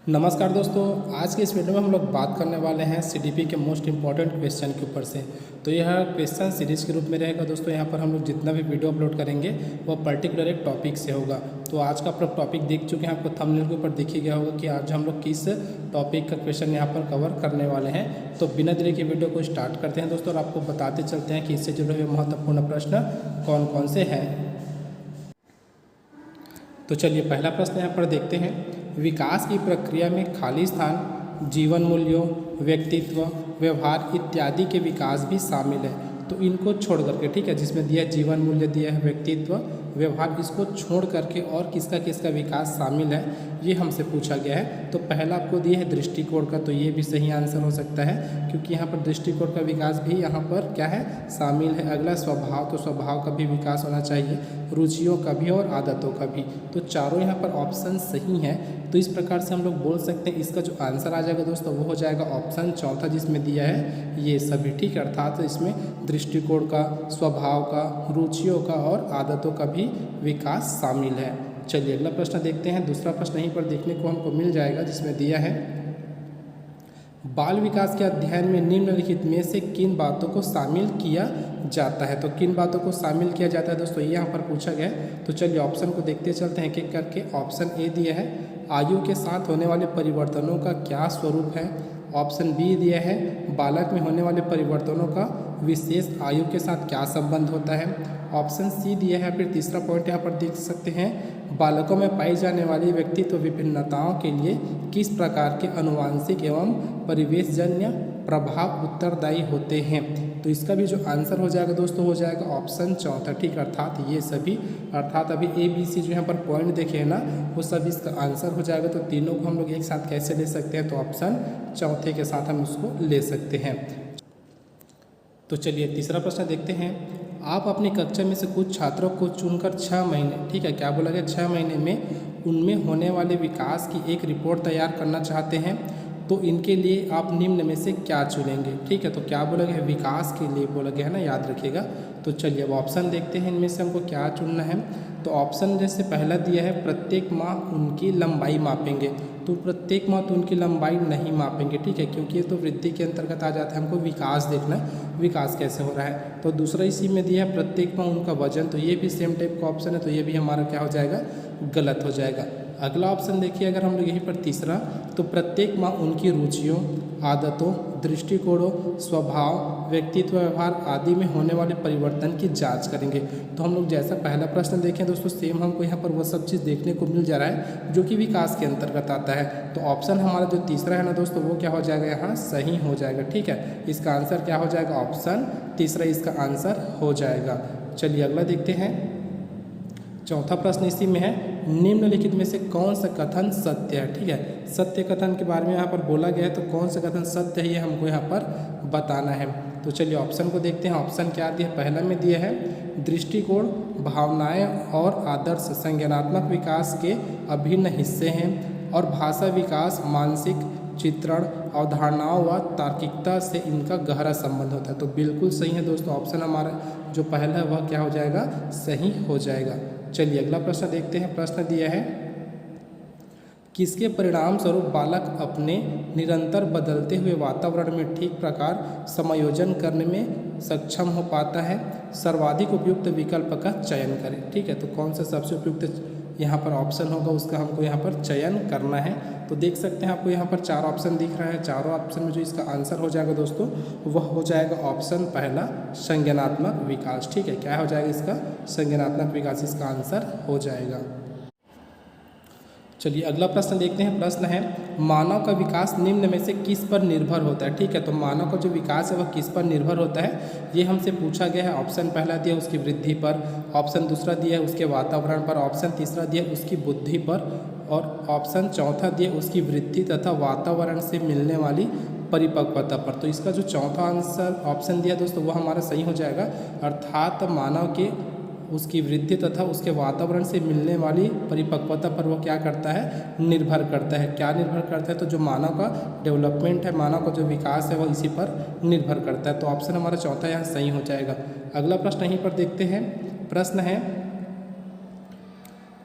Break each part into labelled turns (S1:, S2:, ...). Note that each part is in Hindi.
S1: नमस्कार दोस्तों, आज के इस वीडियो में हम लोग बात करने वाले हैं सीडीपी के मोस्ट इंपॉर्टेंट क्वेश्चन के ऊपर से। तो यह क्वेश्चन सीरीज के रूप में रहेगा दोस्तों। यहाँ पर हम लोग जितना भी वीडियो अपलोड करेंगे वो पर्टिकुलर एक टॉपिक से होगा। तो आज का आप लोग टॉपिक देख चुके हैं, आपको थंबनेल के ऊपर दिख ही गया होगा कि आज हम लोग किस टॉपिक का क्वेश्चन यहाँ पर कवर करने वाले हैं। तो बिना देरी के वीडियो को स्टार्ट करते हैं दोस्तों और आपको बताते चलते हैं कि इससे जुड़े हुए महत्वपूर्ण प्रश्न कौन कौन से हैं। तो चलिए पहला प्रश्न यहाँ पर देखते हैं। विकास की प्रक्रिया में खाली स्थान, जीवन मूल्यों, व्यक्तित्व, व्यवहार इत्यादि के विकास भी शामिल है। तो इनको छोड़ करके, ठीक है, जिसमें दिया जीवन मूल्य, दिया है व्यक्तित्व, व्यवहार, इसको छोड़ करके और किसका किसका विकास शामिल है ये हमसे पूछा गया है। तो पहला आपको दिया है दृष्टिकोण का, तो ये भी सही आंसर हो सकता है क्योंकि यहाँ पर दृष्टिकोण का विकास भी यहाँ पर क्या है, शामिल है। अगला स्वभाव, तो स्वभाव का भी विकास होना चाहिए, रुचियों का भी और आदतों का भी। तो चारों यहाँ पर ऑप्शन सही हैं। तो इस प्रकार से हम लोग बोल सकते हैं इसका जो आंसर आ जाएगा दोस्तों वो हो जाएगा ऑप्शन चौथा, जिसमें दिया है ये सभी, ठीक है। अर्थात इसमें दृष्टिकोण का, स्वभाव का, रुचियों का और आदतों का भी विकास शामिल है। चलिए अगला प्रश्न देखते हैं। दूसरा प्रश्न यहीं पर देखने को हमको मिल जाएगा, जिसमें दिया है बाल विकास के अध्ययन में निम्नलिखित में से किन बातों को शामिल किया जाता है। तो किन बातों को शामिल किया जाता है दोस्तों, ये यहाँ पर पूछा गया है। तो चलिए ऑप्शन को देखते चलते हैं एक एक करके। ऑप्शन ए दिया है आयु के साथ होने वाले परिवर्तनों का क्या स्वरूप है। ऑप्शन बी दिया है बालक में होने वाले परिवर्तनों का विशेष आयु के साथ क्या संबंध होता है। ऑप्शन सी दिया है, फिर तीसरा पॉइंट यहाँ पर देख सकते हैं, बालकों में पाई जाने वाली व्यक्तित्व विभिन्नताओं के लिए किस प्रकार के अनुवांशिक एवं परिवेशजन्य प्रभाव उत्तरदायी होते हैं। तो इसका भी जो आंसर हो जाएगा दोस्तों हो जाएगा ऑप्शन चौथा, ठीक। अर्थात ये सभी, अर्थात अभी ए बी सी जो यहाँ पर पॉइंट देखे हैं ना, वो सभी इसका आंसर हो जाएगा। तो तीनों को हम लोग एक साथ कैसे ले सकते हैं, तो ऑप्शन चौथे के साथ हम उसको ले सकते हैं। तो चलिए तीसरा प्रश्न देखते हैं। आप अपनी कक्षा में से कुछ छात्रों को चुनकर 6 महीने, ठीक है, क्या बोला गया, 6 महीने में उनमें होने वाले विकास की एक रिपोर्ट तैयार करना चाहते हैं। तो इनके लिए आप निम्न में से क्या चुनेंगे, ठीक है। तो क्या बोला गया है, विकास के लिए बोला गया है ना, याद रखिएगा। तो चलिए अब ऑप्शन देखते हैं, इनमें से हमको क्या चुनना है। तो ऑप्शन जैसे पहला दिया है प्रत्येक माह उनकी लंबाई मापेंगे। तो प्रत्येक माह तो उनकी लंबाई नहीं मापेंगे, ठीक है, क्योंकि ये तो वृद्धि के अंतर्गत आ जाता है। हमको विकास देखना है, विकास कैसे हो रहा है। तो दूसरा इसी में दिया है प्रत्येक माह उनका वजन, तो ये भी सेम टाइप का ऑप्शन है, तो ये भी हमारा क्या हो जाएगा, गलत हो जाएगा। अगला ऑप्शन देखिए अगर हम लोग यहीं पर तीसरा, तो प्रत्येक माह उनकी रुचियों, आदतों, दृष्टिकोणों, स्वभाव, व्यक्तित्व, व्यवहार आदि में होने वाले परिवर्तन की जांच करेंगे। तो हम लोग जैसा पहला प्रश्न देखें दोस्तों, सेम हमको यहाँ पर वो सब चीज़ देखने को मिल जा रहा है जो कि विकास के अंतर्गत आता है। तो ऑप्शन हमारा जो तीसरा है ना दोस्तों, वो क्या हो जाएगा, यहाँ सही हो जाएगा, ठीक है। इसका आंसर क्या हो जाएगा, ऑप्शन तीसरा इसका आंसर हो जाएगा। चलिए अगला देखते हैं। चौथा प्रश्न इसी में है, निम्नलिखित में से कौन सा कथन सत्य है, ठीक है। सत्य कथन के बारे में यहाँ पर बोला गया है, तो कौन सा कथन सत्य है ये हमको यहाँ पर बताना है। तो चलिए ऑप्शन को देखते हैं। ऑप्शन क्या दिया है, पहला में दिया है दृष्टिकोण, भावनाएं और आदर्श संज्ञानात्मक विकास के अभिन्न हिस्से हैं और भाषा विकास मानसिक चित्रण, अवधारणाओं व तार्किकता से इनका गहरा संबंध होता है। तो बिल्कुल सही है दोस्तों, ऑप्शन हमारा जो पहला है वह क्या हो जाएगा, सही हो जाएगा। चलिए अगला प्रश्न देखते हैं। प्रश्न दिया है किसके परिणाम स्वरूप बालक अपने निरंतर बदलते हुए वातावरण में ठीक प्रकार समायोजन करने में सक्षम हो पाता है। सर्वाधिक उपयुक्त विकल्प का चयन करें, ठीक है। तो कौन सा सबसे उपयुक्त यहाँ पर ऑप्शन होगा उसका हमको यहाँ पर चयन करना है। तो देख सकते हैं आपको यहाँ पर 4 ऑप्शन दिख रहा है। चारों ऑप्शन में जो इसका आंसर हो जाएगा दोस्तों वह हो जाएगा ऑप्शन पहला, संज्ञानात्मक विकास, ठीक है। क्या हो जाएगा इसका, संज्ञानात्मक विकास इसका आंसर हो जाएगा। चलिए अगला प्रश्न देखते हैं। प्रश्न है मानव का विकास निम्न में से किस पर निर्भर होता है, ठीक है। तो मानव का जो विकास है वह किस पर निर्भर होता है ये हमसे पूछा गया है। ऑप्शन पहला दिया उसकी वृद्धि पर, ऑप्शन दूसरा दिया है उसके वातावरण पर, ऑप्शन तीसरा दिया उसकी बुद्धि पर और ऑप्शन चौथा दिया उसकी वृद्धि तथा वातावरण से मिलने वाली परिपक्वता पर। तो इसका जो चौथा आंसर ऑप्शन दिया दोस्तों वो हमारा सही हो जाएगा। अर्थात मानव के उसकी वृद्धि तथा उसके वातावरण से मिलने वाली परिपक्वता पर वो क्या करता है, निर्भर करता है। क्या निर्भर करता है, तो जो मानव का डेवलपमेंट है, मानव का जो विकास है वो इसी पर निर्भर करता है। तो ऑप्शन हमारा चौथा यहाँ सही हो जाएगा। अगला प्रश्न यहीं पर देखते हैं। प्रश्न है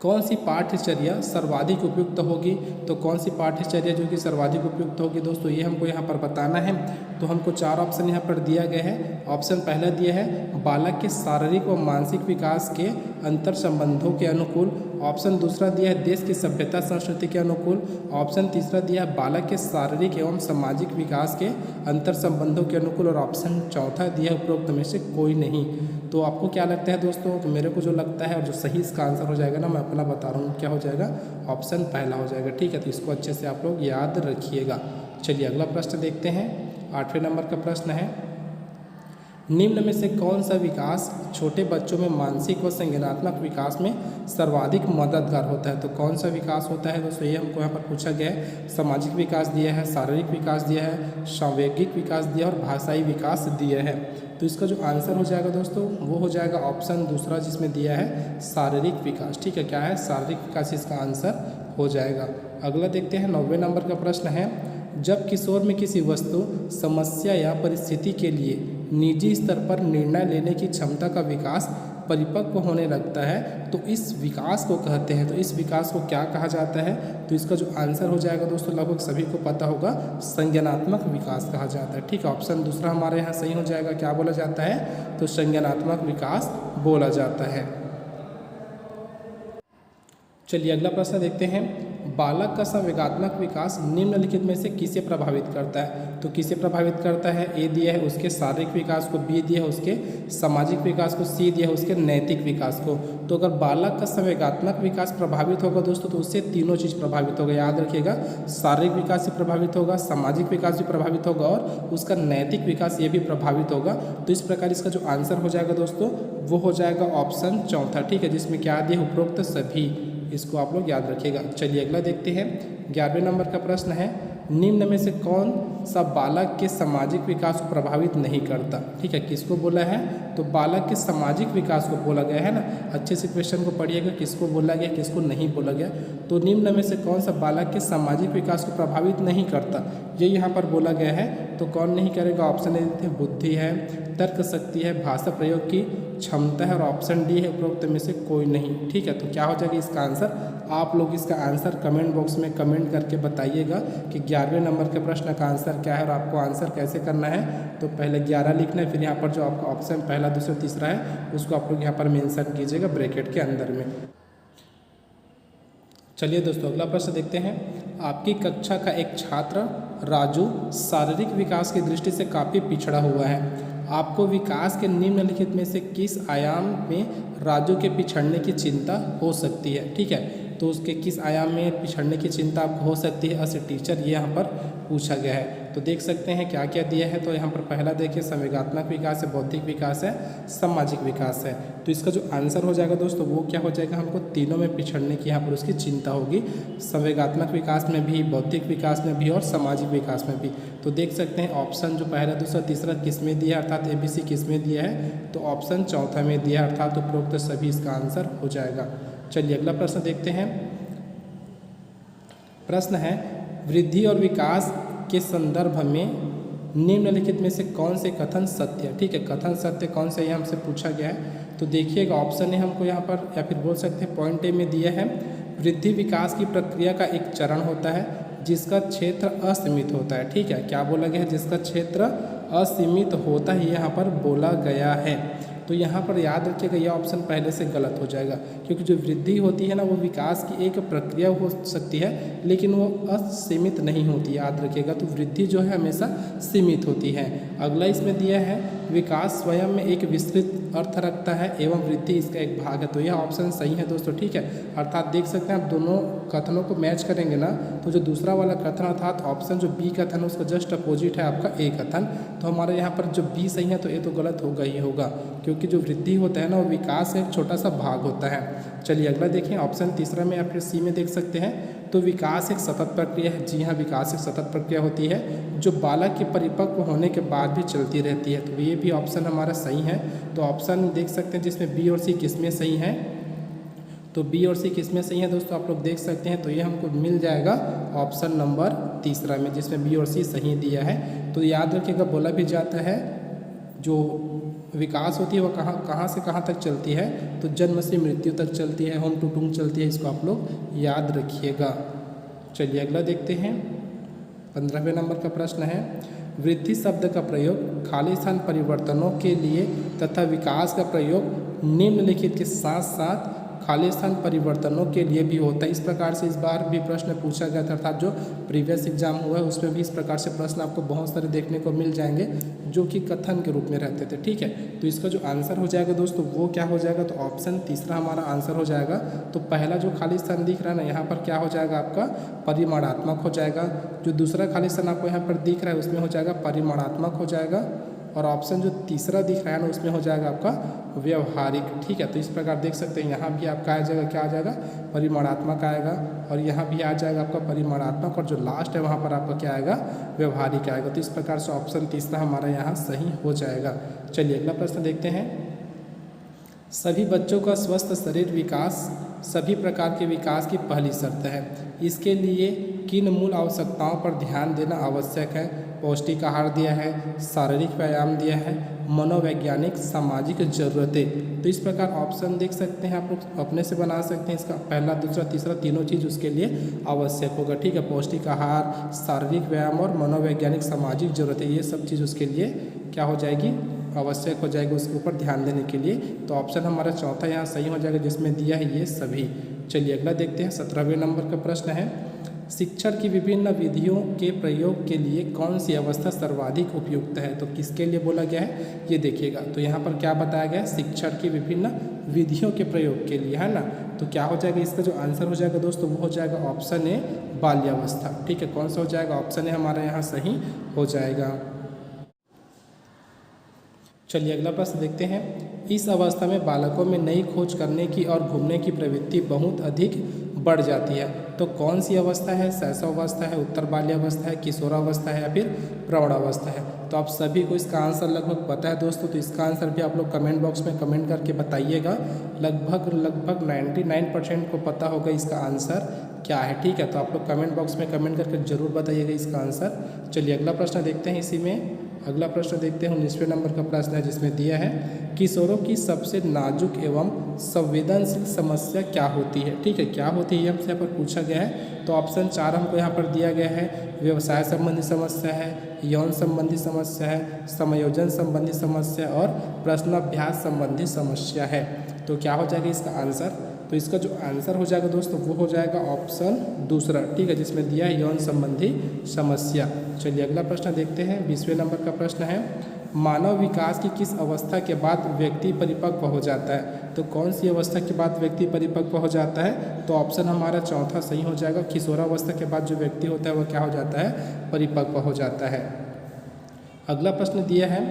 S1: कौन सी पाठ्यचर्या सर्वाधिक उपयुक्त होगी? तो कौन सी पाठ्यचर्या जो कि सर्वाधिक उपयुक्त होगी दोस्तों, ये हमको यहाँ पर बताना है। तो हमको 4 ऑप्शन यहाँ पर दिया गया है। ऑप्शन पहला दिया है बालक के शारीरिक व मानसिक विकास के अंतर संबंधों के अनुकूल। ऑप्शन दूसरा दिया है देश की सभ्यता संस्कृति के अनुकूल। ऑप्शन तीसरा दिया है बालक के शारीरिक एवं सामाजिक विकास के अंतर संबंधों के अनुकूल। और ऑप्शन चौथा दिया है उपरोक्त में से कोई नहीं। तो आपको क्या लगता है दोस्तों? तो मेरे को जो लगता है और जो सही इसका आंसर हो जाएगा ना, मैं अपना बता रहा हूँ, क्या हो जाएगा? ऑप्शन पहला हो जाएगा। ठीक है, तो इसको अच्छे से आप लोग याद रखिएगा। चलिए अगला प्रश्न देखते हैं। 8वें नंबर का प्रश्न है, निम्न में से कौन सा विकास छोटे बच्चों में मानसिक व संज्ञानात्मक विकास में सर्वाधिक मददगार होता है? तो कौन सा विकास होता है दोस्तों, ये हमको यहाँ पर पूछा गया है। सामाजिक विकास दिया है, शारीरिक विकास दिया है, सांवेगिक विकास दिया है और भाषाई विकास दिया है। तो इसका जो आंसर हो जाएगा दोस्तों वो हो जाएगा ऑप्शन दूसरा, जिसमें दिया है शारीरिक विकास। ठीक है, क्या है? शारीरिक विकास इसका आंसर हो जाएगा। अगला देखते हैं। 9वें नंबर का प्रश्न है, जब किशोर में किसी वस्तु, समस्या या परिस्थिति के लिए निजी स्तर पर निर्णय लेने की क्षमता का विकास परिपक्व होने लगता है तो इस विकास को कहते हैं। तो इस विकास को क्या कहा जाता है? तो इसका जो आंसर हो जाएगा दोस्तों, लगभग सभी को पता होगा, संज्ञानात्मक विकास कहा जाता है। ठीक है, ऑप्शन दूसरा हमारे यहाँ सही हो जाएगा। क्या बोला जाता है? तो संज्ञानात्मक विकास बोला जाता है। चलिए अगला प्रश्न देखते हैं। बालक का संवेगात्मक विकास निम्नलिखित में से किसे प्रभावित करता है? तो किसे प्रभावित करता है? ए दिया है उसके शारीरिक विकास को, बी दिया है उसके सामाजिक विकास को, सी दिया है उसके नैतिक विकास को। तो अगर बालक का संवेगात्मक विकास प्रभावित होगा दोस्तों, तो उससे तीनों चीज़ प्रभावित होगा। याद रखिएगा, शारीरिक विकास भी प्रभावित होगा, सामाजिक विकास भी प्रभावित होगा और उसका नैतिक विकास ये भी प्रभावित होगा। तो इस प्रकार इसका जो आंसर हो जाएगा दोस्तों वो हो जाएगा ऑप्शन चौथा। ठीक है, जिसमें क्या दिया है? उपरोक्त सभी। इसको आप लोग याद रखिएगा। चलिए अगला देखते हैं। 11वें नंबर का प्रश्न है, निम्न में से कौन सा बालक के सामाजिक विकास को प्रभावित नहीं करता? ठीक है, किसको बोला है? तो बालक के सामाजिक विकास को बोला गया है ना। अच्छे से क्वेश्चन को पढ़िएगा, किसको बोला गया, किसको नहीं बोला गया। तो निम्न में से कौन सा बालक के सामाजिक विकास को प्रभावित नहीं करता, ये यहाँ पर बोला गया है। तो कौन नहीं करेगा? ऑप्शन ए देते हैं बुद्धि है, तर्क शक्ति है, भाषा प्रयोग की क्षमता है और ऑप्शन डी है उपरोक्त में से कोई नहीं। ठीक है, तो क्या हो जाएगा इसका आंसर? आप लोग इसका आंसर कमेंट बॉक्स में कमेंट करके बताइएगा कि 11वें नंबर के प्रश्न का आंसर क्या है और आपको आंसर कैसे करना है। तो पहले 11 लिखना है, फिर यहाँ पर जो आपका ऑप्शन पहला, दूसरा, तीसरा है उसको आप लोग यहाँ पर मेंशन कीजिएगा ब्रैकेट के अंदर में। चलिए दोस्तों अगला प्रश्न देखते हैं। आपकी कक्षा का एक छात्र राजू शारीरिक विकास की दृष्टि से काफ़ी पिछड़ा हुआ है। आपको विकास के निम्नलिखित में से किस आयाम में राजू के पिछड़ने की चिंता हो सकती है? ठीक है, तो उसके किस आयाम में पिछड़ने की चिंता आपको हो सकती है एज ए टीचर, ये यहाँ पर पूछा गया है। तो देख सकते हैं क्या क्या दिया है। तो यहाँ पर पहला देखिए संवेगात्मक विकास है, बौद्धिक विकास है, सामाजिक विकास है। तो इसका जो आंसर हो जाएगा दोस्तों वो क्या हो जाएगा? हमको तीनों में पिछड़ने की यहाँ पर उसकी चिंता होगी, संवेगात्मक विकास में भी, बौद्धिक विकास में भी और सामाजिक विकास में भी। तो देख सकते हैं ऑप्शन जो पहला, दूसरा, तीसरा किस में दिया है, अर्थात ABC किस में दिया है? तो ऑप्शन चौथा में दिया है, अर्थात उपरोक्त सभी इसका आंसर हो जाएगा। चलिए अगला प्रश्न देखते हैं। प्रश्न है, वृद्धि और विकास के संदर्भ में निम्नलिखित में से कौन से कथन सत्य है? ठीक है, कथन सत्य कौन से ये हमसे पूछा गया है। तो देखिएगा ऑप्शन है हमको यहाँ पर, या फिर बोल सकते हैं पॉइंट ए में दिया है, वृद्धि विकास की प्रक्रिया का एक चरण होता है जिसका क्षेत्र असीमित होता है। ठीक है, क्या बोला गया है? जिसका क्षेत्र असीमित होता है, यहाँ पर बोला गया है। तो यहाँ पर याद रखिएगा यह ऑप्शन पहले से गलत हो जाएगा, क्योंकि जो वृद्धि होती है ना वो विकास की एक प्रक्रिया हो सकती है लेकिन वो असीमित नहीं होती। याद रखिएगा, तो वृद्धि जो है हमेशा सीमित होती है। अगला इसमें दिया है, विकास स्वयं में एक विस्तृत अर्थ रखता है एवं वृद्धि इसका एक भाग है। तो यह ऑप्शन सही है दोस्तों। ठीक है, अर्थात देख सकते हैं आप दोनों कथनों को मैच करेंगे ना, तो जो दूसरा वाला कथन अर्थात ऑप्शन जो बी कथन है उसका जस्ट अपोजिट है आपका ए कथन। तो हमारे यहाँ पर जो बी सही है तो ए तो गलत होगा ही होगा, क्योंकि जो वृद्धि होता है ना वो विकास का एक छोटा सा भाग होता है। चलिए अगला देखें, ऑप्शन तीसरा में या फिर सी में देख सकते हैं, तो विकास एक सतत प्रक्रिया है। जी हाँ, विकास एक सतत प्रक्रिया होती है जो बालक के परिपक्व होने के बाद भी चलती रहती है। तो ये भी ऑप्शन हमारा सही है। तो ऑप्शन देख सकते हैं जिसमें बी और सी किसमें सही है, तो बी और सी किसमें सही है दोस्तों आप लोग देख सकते हैं। तो ये हमको मिल जाएगा ऑप्शन नंबर तीसरा में, जिसमें बी और सी सही दिया है। तो याद रखिएगा, बोला भी जाता है जो विकास होती है वह कहाँ कहाँ से कहाँ तक चलती है, तो जन्म से मृत्यु तक चलती है, होम टू टूम चलती है। इसको आप लोग याद रखिएगा। चलिए अगला देखते हैं। 15वें नंबर का प्रश्न है, वृद्धि शब्द का प्रयोग खाली स्थान परिवर्तनों के लिए तथा विकास का प्रयोग निम्नलिखित के साथ साथ खाली स्थान परिवर्तनों के लिए भी होता है। इस प्रकार से इस बार भी प्रश्न पूछा गया था, अर्थात जो प्रीवियस एग्जाम हुआ है उसमें भी इस प्रकार से प्रश्न आपको बहुत सारे देखने को मिल जाएंगे जो कि कथन के रूप में रहते थे। ठीक है, तो इसका जो आंसर हो जाएगा दोस्तों वो क्या हो जाएगा, तो ऑप्शन तीसरा हमारा आंसर हो जाएगा। तो पहला जो खाली स्थान दिख रहा है ना यहाँ पर क्या हो जाएगा आपका परिमाणात्मक हो जाएगा। जो दूसरा खाली स्थान आपको यहाँ पर दिख रहा है उसमें हो जाएगा परिमाणात्मक हो जाएगा। और ऑप्शन जो तीसरा दिख रहा है ना उसमें हो जाएगा आपका व्यवहारिक। ठीक है, तो इस प्रकार देख सकते हैं यहाँ भी आपका आ जाएगा, क्या आ जाएगा, परिमाणात्मक आएगा, और यहाँ भी आ जाएगा आपका परिमाणात्मक, और जो लास्ट है वहाँ पर आपका क्या आएगा, व्यवहारिक आएगा। तो इस प्रकार से ऑप्शन तीसरा हमारा यहाँ सही हो जाएगा। चलिए अगला प्रश्न देखते हैं। सभी बच्चों का स्वस्थ शरीर विकास सभी प्रकार के विकास की पहली शर्त है। इसके लिए किन मूल आवश्यकताओं पर ध्यान देना आवश्यक है। पौष्टिक आहार दिया है, शारीरिक व्यायाम दिया है, मनोवैज्ञानिक सामाजिक ज़रूरतें। तो इस प्रकार ऑप्शन देख सकते हैं, आप लोग अपने से बना सकते हैं। इसका पहला दूसरा तीसरा तीनों चीज़ उसके लिए आवश्यक होगा। ठीक है, पौष्टिक आहार, शारीरिक व्यायाम और मनोवैज्ञानिक सामाजिक ज़रूरतें, ये सब चीज़ उसके लिए क्या हो जाएगी, आवश्यक हो जाएगी, उसके ऊपर ध्यान देने के लिए। तो ऑप्शन हमारा चौथा यहाँ सही हो जाएगा जिसमें दिया है ये सभी। चलिए अगला देखते हैं। 17वें नंबर का प्रश्न है, शिक्षण की विभिन्न विधियों के प्रयोग के लिए कौन सी अवस्था सर्वाधिक उपयुक्त है। तो किसके लिए बोला गया है ये देखिएगा। तो यहाँ पर क्या बताया गया है, शिक्षण की विभिन्न विधियों के प्रयोग के लिए, है ना। तो क्या हो जाएगा, इसका जो आंसर हो जाएगा दोस्तों वो हो जाएगा ऑप्शन ए बाल्यावस्था। ठीक है, कौन सा हो जाएगा, ऑप्शन ए हमारा यहाँ सही हो जाएगा। चलिए अगला प्रश्न देखते हैं। इस अवस्था में बालकों में नई खोज करने की और घूमने की प्रवृत्ति बहुत अधिक बढ़ जाती है। तो कौन सी अवस्था है, शैशवावस्था है, उत्तर बाल्यावस्था है, किशोरावस्था है या फिर प्रौढ़ावस्था है। तो आप सभी को इसका आंसर लगभग पता है दोस्तों। तो इसका आंसर भी आप लोग कमेंट बॉक्स में कमेंट करके बताइएगा। लगभग 99% को पता होगा इसका आंसर क्या है। ठीक है, तो आप लोग कमेंट बॉक्स में कमेंट करके जरूर बताइएगा इसका आंसर। चलिए अगला प्रश्न देखते हैं। इसी में अगला प्रश्न देखते हैं। 19वें नंबर का प्रश्न है जिसमें दिया है, किशोरों की सबसे नाजुक एवं संवेदनशील समस्या क्या होती है। ठीक है, क्या होती है हमसे यहाँ पर पूछा गया है। तो ऑप्शन 4 हमको यहाँ पर दिया गया है, व्यवसाय संबंधी समस्या है, यौन संबंधी समस्या है, समायोजन संबंधी समस्या और प्रश्नाभ्यास संबंधी समस्या है। तो क्या हो जाएगा इसका आंसर, तो इसका जो आंसर हो जाएगा दोस्तों वो हो जाएगा ऑप्शन दूसरा। ठीक है, जिसमें दिया है यौन संबंधी समस्या। चलिए अगला प्रश्न देखते हैं। 20वें नंबर का प्रश्न है, मानव विकास की किस अवस्था के बाद व्यक्ति परिपक्व हो जाता है। तो कौन सी अवस्था के बाद व्यक्ति परिपक्व हो जाता है। तो ऑप्शन हमारा चौथा सही हो जाएगा। किशोरावस्था के बाद जो व्यक्ति होता है वह क्या हो जाता है, परिपक्व हो जाता है। अगला प्रश्न दिया है,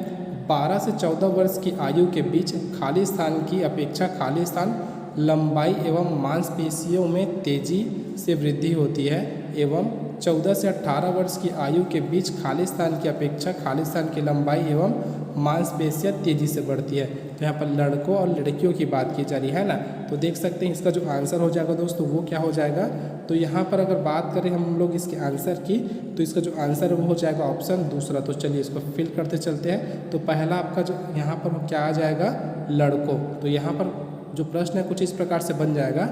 S1: 12 से 14 वर्ष की आयु के बीच खाली स्थान की अपेक्षा खाली स्थान लंबाई एवं मांसपेशियों में तेजी से वृद्धि होती है, एवं 14 से 18 वर्ष की आयु के बीच खाली स्थान की अपेक्षा खाली स्थान की लंबाई एवं मांसपेशियाँ तेजी से बढ़ती है। तो यहाँ पर लड़कों और लड़कियों की बात की जा रही है ना। तो देख सकते हैं इसका जो आंसर हो जाएगा दोस्तों वो क्या हो जाएगा। तो यहाँ पर अगर बात करें हम लोग इसके आंसर की, तो इसका जो आंसर है वो हो जाएगा ऑप्शन दूसरा। तो चलिए इसको फिल करते चलते हैं। तो पहला आपका जो यहाँ पर क्या आ जाएगा, लड़कों। तो यहाँ पर जो प्रश्न है कुछ इस प्रकार से बन जाएगा।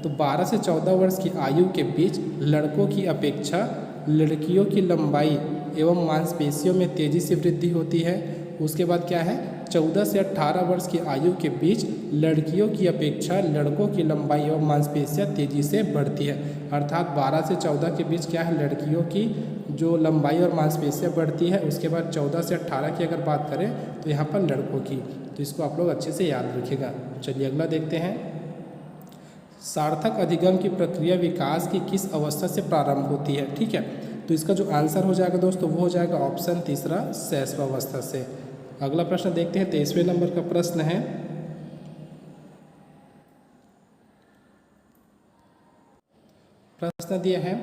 S1: तो 12 से 14 वर्ष की आयु के बीच लड़कों की अपेक्षा लड़कियों की लंबाई एवं मांसपेशियों में तेज़ी से वृद्धि होती है। उसके बाद क्या है, 14 से 18 वर्ष की आयु के बीच लड़कियों की अपेक्षा लड़कों की लंबाई एवं मांसपेशियाँ तेज़ी से बढ़ती है। अर्थात 12 से 14 के बीच क्या है, लड़कियों की जो लंबाई और मांसपेशियाँ बढ़ती है। उसके बाद 14 से 18 की अगर बात करें तो यहाँ पर लड़कों की। तो इसको आप लोग अच्छे से याद रखिएगा। चलिए अगला देखते हैं। सार्थक अधिगम की प्रक्रिया विकास की किस अवस्था से प्रारंभ होती है। ठीक है, तो इसका जो आंसर हो जाएगा दोस्तों वो हो जाएगा ऑप्शन तीसरा, शैशवावस्था से। अगला प्रश्न देखते हैं। 23वें नंबर का प्रश्न है, प्रश्न दिया है,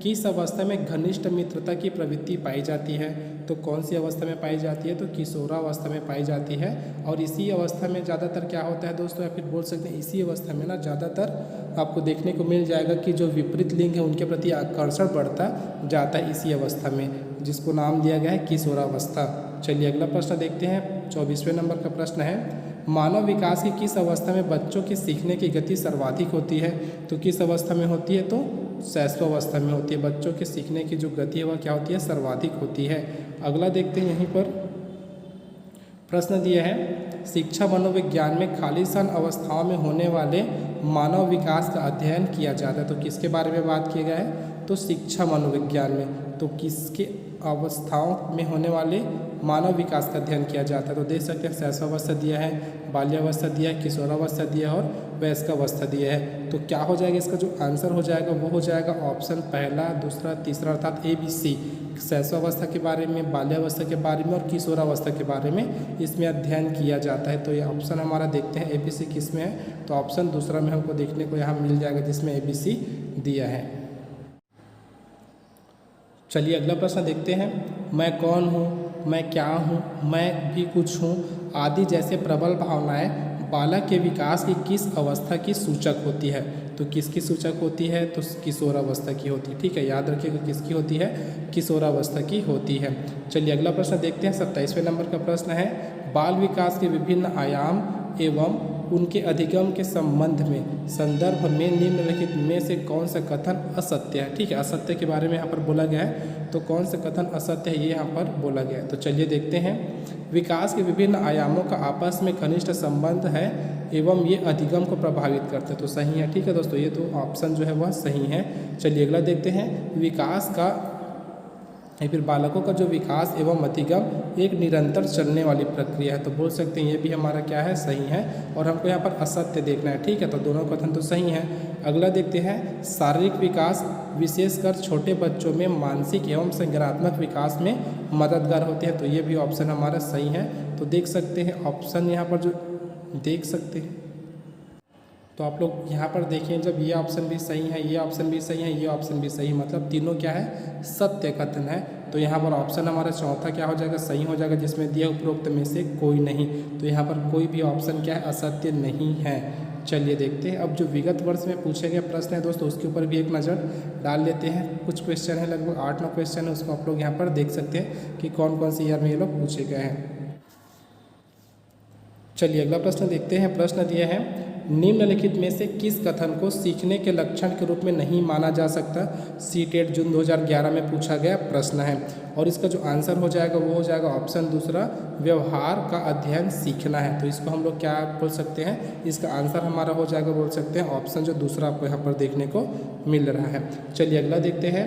S1: किस अवस्था में घनिष्ठ मित्रता की प्रवृत्ति पाई जाती है। तो कौन सी अवस्था में पाई जाती है, तो किशोरावस्था में पाई जाती है। और इसी अवस्था में ज़्यादातर क्या होता है दोस्तों, या फिर बोल सकते हैं इसी अवस्था में ना ज़्यादातर आपको देखने को मिल जाएगा कि जो विपरीत लिंग है उनके प्रति आकर्षण बढ़ता जाता है इसी अवस्था में, जिसको नाम दिया गया है किशोरावस्था। चलिए अगला प्रश्न देखते हैं। 24वें नंबर का प्रश्न है, मानव विकास की किस अवस्था में बच्चों के सीखने की गति सर्वाधिक होती है? तो किस अवस्था में होती है? तो शैशवावस्था में होती है। बच्चों के सीखने की जो गति है वह क्या होती है? सर्वाधिक होती है। अगला देखते हैं, यहीं पर प्रश्न दिया है, शिक्षा मनोविज्ञान में खालिस्तान अवस्थाओं में होने वाले मानव विकास का अध्ययन किया जाता है। तो किसके बारे में बात किया गया है? तो शिक्षा मनोविज्ञान में तो किसके अवस्थाओं में होने वाले मानव विकास का अध्ययन किया जाता है? तो देख सकते हैं शैशवावस्था दिया है, बाल्यावस्था दिया है, किशोरावस्था दिया है और वयस्कावस्था दिया है। तो क्या हो जाएगा? इसका जो आंसर हो जाएगा वो हो जाएगा ऑप्शन पहला, दूसरा, तीसरा अर्थात ABC। शैशवावस्था के बारे में, बाल्यावस्था के बारे में और किशोरावस्था के बारे में इसमें अध्ययन किया जाता है। तो ये ऑप्शन हमारा देखते हैं ABC किस में है? तो ऑप्शन दूसरा में हमको देखने को यहाँ मिल जाएगा जिसमें ABC दिया है। चलिए अगला प्रश्न देखते हैं, मैं कौन हूँ, मैं क्या हूँ, मैं भी कुछ हूँ आदि जैसे प्रबल भावनाएं बालक के विकास की किस अवस्था की सूचक होती है? तो किसकी सूचक होती है? तो किशोरावस्था की होती है। ठीक है, याद रखिएगा किसकी होती है? किशोरावस्था की होती है। चलिए अगला प्रश्न देखते हैं। 27वें नंबर का प्रश्न है, बाल विकास के विभिन्न आयाम एवं उनके अधिगम के संबंध में संदर्भ में निम्नलिखित में से कौन सा कथन असत्य है? ठीक है, असत्य के बारे में यहाँ पर बोला गया है। तो कौन सा कथन असत्य है ये यहाँ पर बोला गया है? तो चलिए देखते हैं। विकास के विभिन्न आयामों का आपस में घनिष्ठ संबंध है एवं ये अधिगम को प्रभावित करते हैं। तो सही है। ठीक है दोस्तों, ये तो ऑप्शन जो है वह सही है। चलिए अगला देखते हैं। विकास का या फिर बालकों का जो विकास एवं अधिगम एक निरंतर चलने वाली प्रक्रिया है। तो बोल सकते हैं ये भी हमारा क्या है? सही है। और हमको यहाँ पर असत्य देखना है। ठीक है, तो दोनों कथन तो सही है। अगला देखते हैं, शारीरिक विकास विशेषकर छोटे बच्चों में मानसिक एवं संज्ञानात्मक विकास में मददगार होते हैं। तो ये भी ऑप्शन हमारा सही है। तो देख सकते हैं ऑप्शन यहाँ पर जो देख सकते हैं, तो आप लोग यहाँ पर देखिए, जब ये ऑप्शन भी सही है, ये ऑप्शन भी सही है, ये ऑप्शन भी सही, मतलब तीनों क्या है? सत्य कथन है। तो यहाँ पर ऑप्शन हमारा चौथा क्या हो जाएगा? सही हो जाएगा, जिसमें दिया उपरोक्त में से कोई नहीं। तो यहाँ पर कोई भी ऑप्शन क्या है? असत्य नहीं है। चलिए देखते हैं। अब जो विगत वर्ष में पूछे गए प्रश्न है दोस्तों, उसके ऊपर भी एक नज़र डाल लेते हैं। कुछ क्वेश्चन है, लगभग 8-9 क्वेश्चन है, उसको आप लोग यहाँ पर देख सकते हैं कि कौन कौन से ईयर में ये लोग पूछे गए हैं। चलिए अगला प्रश्न देखते हैं। प्रश्न दिया है, निम्नलिखित में से किस कथन को सीखने के लक्षण के रूप में नहीं माना जा सकता? सीटेट जून 2011 में पूछा गया प्रश्न है। और इसका जो आंसर हो जाएगा वो हो जाएगा ऑप्शन दूसरा, व्यवहार का अध्ययन सीखना है। तो इसको हम लोग क्या बोल सकते हैं? इसका आंसर हमारा हो जाएगा, बोल सकते हैं ऑप्शन जो दूसरा आपको यहाँ पर देखने को मिल रहा है। चलिए अगला देखते हैं।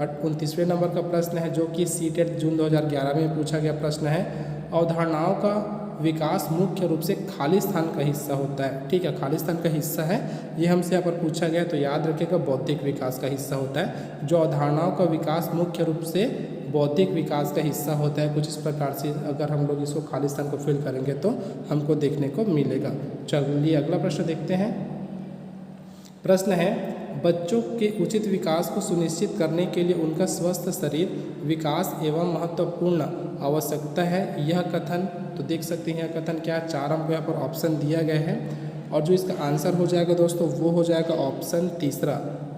S1: 29वें नंबर का प्रश्न है, जो कि सीटेट जून 2011 में पूछा गया प्रश्न है। अवधारणाओं का विकास मुख्य रूप से खालिस्तान का हिस्सा होता है। ठीक है, खालिस्तान का हिस्सा है, ये हमसे यहाँ पर पूछा गया। तो याद रखिएगा बौद्धिक विकास का हिस्सा होता है। जो अवधारणाओं का विकास मुख्य रूप से बौद्धिक विकास का हिस्सा होता है। कुछ इस प्रकार से अगर हम लोग इसको खालिस्तान को फिल करेंगे तो हमको देखने को मिलेगा। चलिए अगला प्रश्न देखते हैं। प्रश्न है, बच्चों के उचित विकास को सुनिश्चित करने के लिए उनका स्वस्थ शरीर विकास एवं महत्वपूर्ण आवश्यकता है। यह कथन, तो देख सकते हैं यह कथन क्या है? 4 हमको यहाँ पर ऑप्शन दिया गया है। और जो इसका आंसर हो जाएगा दोस्तों वो हो जाएगा ऑप्शन तीसरा।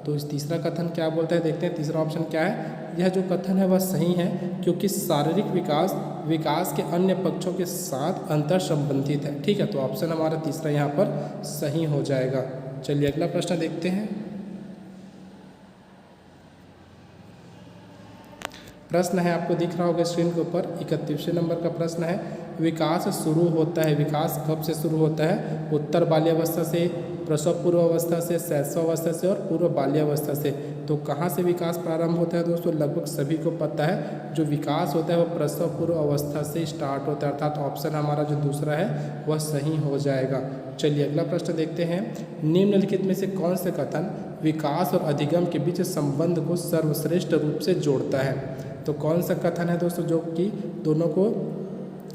S1: तो इस तीसरा कथन क्या बोलता है? देखते हैं तीसरा ऑप्शन क्या है। यह जो कथन है वह सही है, क्योंकि शारीरिक विकास विकास के अन्य पक्षों के साथ अंतर संबंधित है। ठीक है, तो ऑप्शन हमारा तीसरा यहाँ पर सही हो जाएगा। चलिए अगला प्रश्न देखते हैं। प्रश्न है, आपको दिख रहा होगा स्क्रीन के ऊपर, 31वें नंबर का प्रश्न है। विकास शुरू होता है, विकास कब से शुरू होता है? उत्तर बाल्यावस्था से, प्रसव पूर्व अवस्था से, शैशवावस्था से और पूर्व बाल्यावस्था से। तो कहाँ से विकास प्रारंभ होता है दोस्तों? लगभग सभी को पता है, जो विकास होता है वो प्रसव पूर्व अवस्था से स्टार्ट होता है। अर्थात ऑप्शन हमारा जो दूसरा है वह सही हो जाएगा। चलिए अगला प्रश्न देखते हैं। निम्नलिखित में से कौन से कथन विकास और अधिगम के बीच संबंध को सर्वश्रेष्ठ रूप से जोड़ता है? तो कौन सा कथन है दोस्तों जो कि दोनों को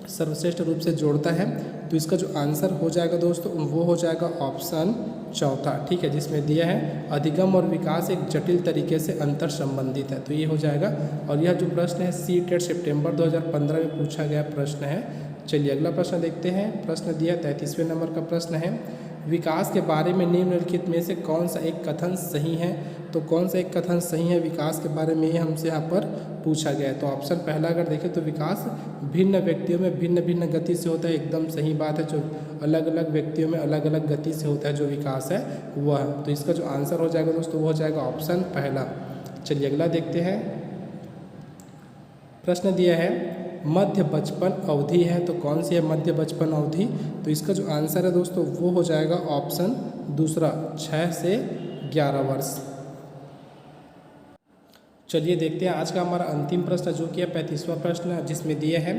S1: सर्वश्रेष्ठ रूप से जोड़ता है? तो इसका जो आंसर हो जाएगा दोस्तों वो हो जाएगा ऑप्शन चौथा। ठीक है, जिसमें दिया है अधिगम और विकास एक जटिल तरीके से अंतर संबंधित है। तो ये हो जाएगा। और यह जो प्रश्न है सीटेट सितंबर 2015 में पूछा गया प्रश्न है। चलिए अगला प्रश्न देखते हैं। प्रश्न दिया 33वें नंबर का प्रश्न है। विकास के बारे में निम्नलिखित में से कौन सा एक कथन सही है। तो कौन सा एक कथन सही है विकास के बारे में, ये हमसे यहाँ पर पूछा गया है। तो ऑप्शन पहला अगर देखें तो विकास भिन्न व्यक्तियों में भिन्न भिन्न गति से होता है, एकदम सही बात है। जो अलग अलग व्यक्तियों में अलग अलग गति से होता है जो विकास है वह। तो इसका जो आंसर हो जाएगा दोस्तों वो हो जाएगा ऑप्शन पहला। चलिए अगला देखते हैं। प्रश्न दिया है मध्य बचपन अवधि है, तो कौन सी है मध्य बचपन अवधि। तो इसका जो आंसर है दोस्तों वो हो जाएगा ऑप्शन दूसरा 6 से 11 वर्ष। चलिए देखते हैं आज का हमारा अंतिम प्रश्न जो कि है 35वां प्रश्न, जिसमें दिए हैं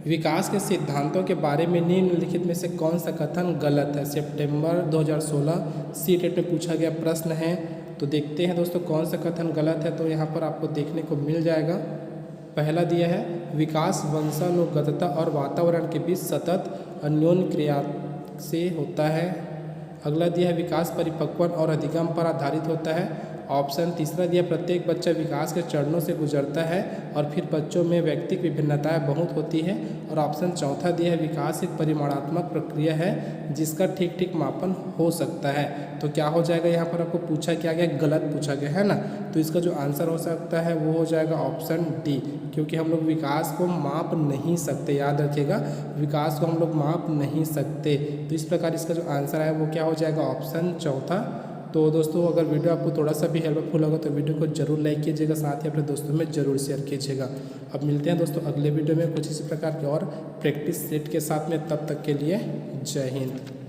S1: विकास के सिद्धांतों के बारे में निम्नलिखित में से कौन सा कथन गलत है। सितंबर 2016 सीटेट में पूछा गया प्रश्न है। तो देखते हैं दोस्तों कौन सा कथन गलत है। तो यहाँ पर आपको देखने को मिल जाएगा। पहला दिया है विकास वंशानुगतता और वातावरण के बीच सतत अन्योन्य क्रिया से होता है। अगला दिया है विकास परिपक्वन और अधिगम पर आधारित होता है। ऑप्शन तीसरा दिया प्रत्येक बच्चा विकास के चरणों से गुजरता है और फिर बच्चों में व्यक्तिगत विभिन्नताएं बहुत होती है। और ऑप्शन चौथा दिया है विकास एक परिमाणात्मक प्रक्रिया है जिसका ठीक ठीक मापन हो सकता है। तो क्या हो जाएगा, यहाँ पर आपको पूछा क्या गया, गलत पूछा गया है ना। तो इसका जो आंसर हो सकता है वो हो जाएगा ऑप्शन डी, क्योंकि हम लोग विकास को माप नहीं सकते। याद रखिएगा विकास को हम लोग माप नहीं सकते। तो इस प्रकार इसका जो आंसर है वो क्या हो जाएगा ऑप्शन चौथा। तो दोस्तों अगर वीडियो आपको थोड़ा सा भी हेल्पफुल होगा तो वीडियो को जरूर लाइक कीजिएगा, साथ ही अपने दोस्तों में जरूर शेयर कीजिएगा। अब मिलते हैं दोस्तों अगले वीडियो में कुछ इसी प्रकार के और प्रैक्टिस सेट के साथ में। तब तक के लिए जय हिंद।